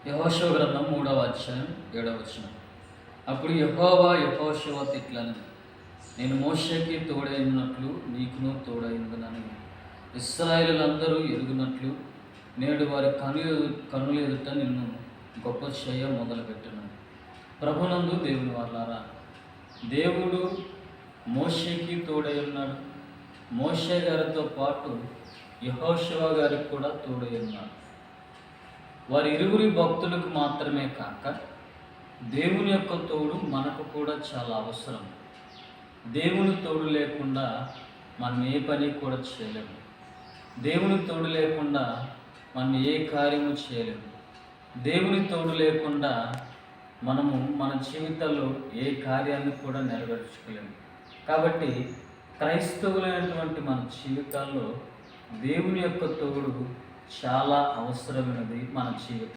యెహోషువ గ్రంథం 3వ అధ్యాయం 7వ వచనం. అప్పుడు యెహోవా యెహోషువతో ఇట్లనెను, నేను మోషేకి తోడైనట్లు నీకును తోడైందునని ఇశ్రాయేలులందరూ ఎరుగునట్లు నేడు వారి కనుల ఎదుట నిన్ను గొప్ప చేయ మొదలుపెట్టను. ప్రభునందు దేవుని వాళ్ళారా, దేవుడు మోషేకి తోడై ఉన్నాడు. మోషే గారితో పాటు యెహోషువ గారికి కూడా తోడై ఉన్నాడు. వారి ఇరువురి భక్తులకు మాత్రమే కాక దేవుని యొక్క తోడు మనకు కూడా చాలా అవసరం. దేవుని తోడు లేకుండా మనం ఏ పని కూడా చేయలేము. దేవుని తోడు లేకుండా మనం ఏ కార్యము చేయలేము. దేవుని తోడు లేకుండా మనము మన జీవితంలో ఏ కార్యాన్ని కూడా నెరవేర్చుకోలేము. కాబట్టి క్రైస్తవులైనటువంటి మన జీవితాల్లో దేవుని యొక్క తోడు చాలా అవసరమైనది మన జీవితం.